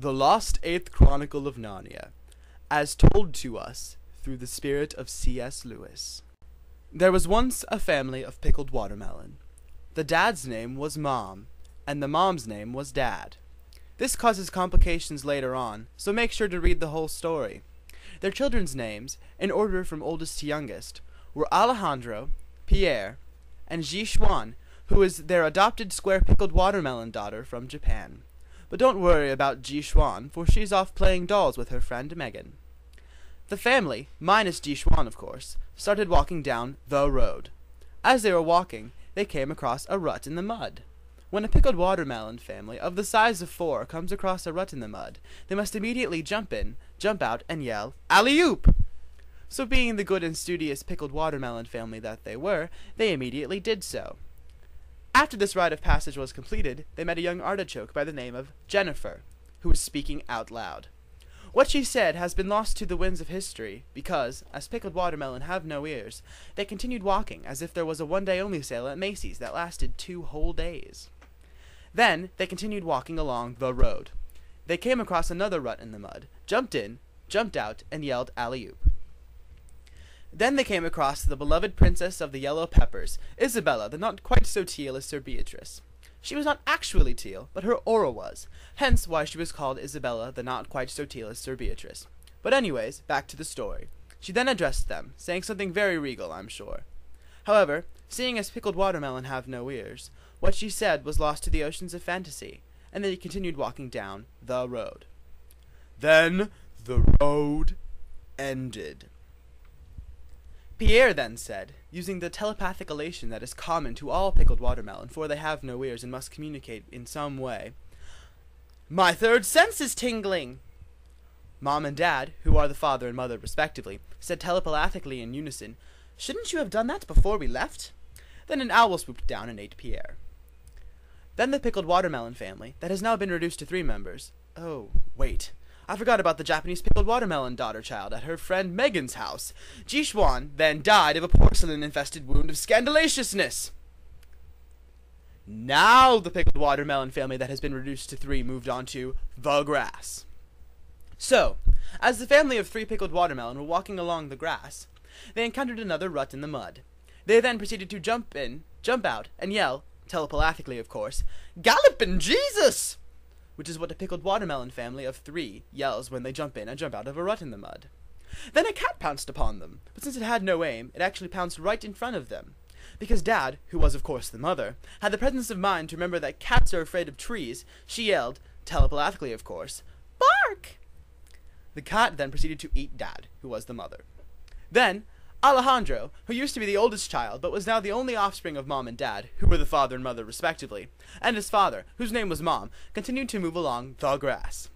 The Lost Eighth Chronicle of Narnia, as told to us through the spirit of C.S. Lewis. There was once a family of pickled watermelon. The dad's name was Mom, and the mom's name was Dad. This causes complications later on, so make sure to read the whole story. Their children's names, in order from oldest to youngest, were Alejandro, Pierre, and Ji Xuan, who is their adopted square pickled watermelon daughter from Japan. But don't worry about Ji Xuan, for she's off playing dolls with her friend Megan. The family, minus Ji Xuan of course, started walking down the road. As they were walking, they came across a rut in the mud. When a pickled watermelon family of the size of 4 comes across a rut in the mud, they must immediately jump in, jump out, and yell, "Alley-oop!" So being the good and studious pickled watermelon family that they were, they immediately did so. After this rite of passage was completed, they met a young artichoke by the name of Jennifer, who was speaking out loud. What she said has been lost to the winds of history, because, as pickled watermelon have no ears, they continued walking as if there was a one-day-only sale at Macy's that lasted 2 whole days. Then they continued walking along the road. They came across another rut in the mud, jumped in, jumped out, and yelled alley-oop. Then they came across the beloved princess of the yellow peppers, Isabella, the not quite so teal as Sir Beatrice. She was not actually teal, but her aura was, hence why she was called Isabella, the not quite so teal as Sir Beatrice. But anyways, back to the story. She then addressed them, saying something very regal, I'm sure. However, seeing as pickled watermelon have no ears, what she said was lost to the oceans of fantasy, and they continued walking down the road. Then the road ended. Pierre then said, using the telepathic elation that is common to all pickled watermelon, for they have no ears and must communicate in some way, "My third sense is tingling!" Mom and Dad, who are the father and mother respectively, said telepathically in unison, "Shouldn't you have done that before we left?" Then an owl swooped down and ate Pierre. Then the pickled watermelon family, that has now been reduced to 3 members. Oh, wait. I forgot about the Japanese pickled watermelon daughter-child at her friend Megan's house. Ji Xuan then died of a porcelain-infested wound of scandalatiousness. Now the pickled watermelon family that has been reduced to 3 moved on to the grass. So, as the family of 3 pickled watermelon were walking along the grass, they encountered another rut in the mud. They then proceeded to jump in, jump out, and yell, telepathically of course, "Gallopin' Jesus!" which is what a pickled watermelon family of 3 yells when they jump in and jump out of a rut in the mud. Then a cat pounced upon them, but since it had no aim, it actually pounced right in front of them. Because Dad, who was of course the mother, had the presence of mind to remember that cats are afraid of trees, she yelled, telepathically of course, "Bark!" The cat then proceeded to eat Dad, who was the mother. Then, Alejandro, who used to be the oldest child, but was now the only offspring of Mom and Dad, who were the father and mother respectively, and his father, whose name was Mom, continued to move along the grass.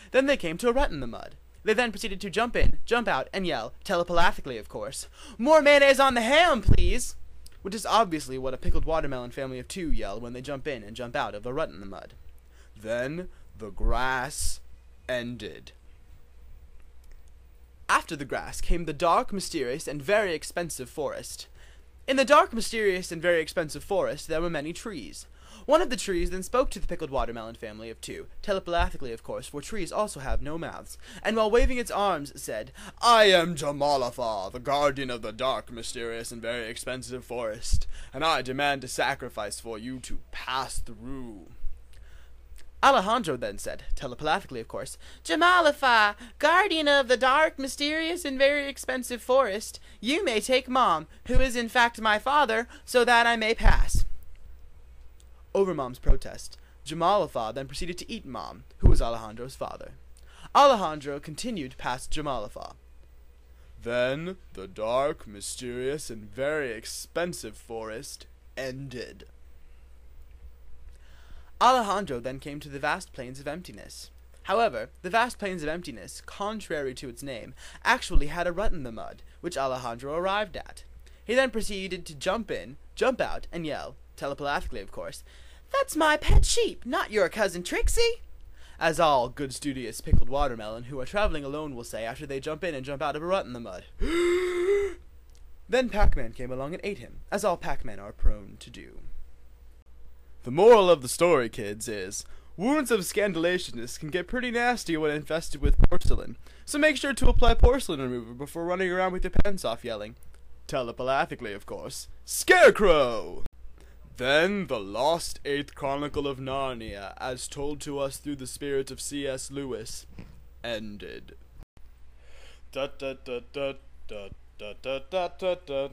Then they came to a rut in the mud. They then proceeded to jump in, jump out, and yell, telepathically of course, "More mayonnaise on the ham, please!" which is obviously what a pickled watermelon family of 2 yell when they jump in and jump out of a rut in the mud. Then the grass ended. After the grass came the dark, mysterious, and very expensive forest. In the dark, mysterious, and very expensive forest there were many trees. One of the trees then spoke to the pickled watermelon family of 2, telepathically of course, for trees also have no mouths, and while waving its arms said, "I am Jamalafa, the guardian of the dark, mysterious, and very expensive forest, and I demand a sacrifice for you to pass through." Alejandro then said, telepathically of course, "Jamalafa, guardian of the dark, mysterious, and very expensive forest, you may take Mom, who is in fact my father, so that I may pass." Over Mom's protest, Jamalafa then proceeded to eat Mom, who was Alejandro's father. Alejandro continued past Jamalafa. Then the dark, mysterious, and very expensive forest ended. Alejandro then came to the vast plains of emptiness. However, the vast plains of emptiness, contrary to its name, actually had a rut in the mud, which Alejandro arrived at. He then proceeded to jump in, jump out, and yell, telepathically of course, "That's my pet sheep, not your cousin Trixie!" As all good studious pickled watermelon who are traveling alone will say after they jump in and jump out of a rut in the mud. Then Pac-Man came along and ate him, as all Pac-Men are prone to do. The moral of the story, kids, is, Wounds of scandalationist can get pretty nasty when infested with porcelain, so make sure to apply porcelain remover before running around with your pants off yelling, telepathically of course, Scarecrow! Then the lost 8th Chronicle of Narnia, as told to us through the spirit of C.S. Lewis, ended. Da da da da da da da da da.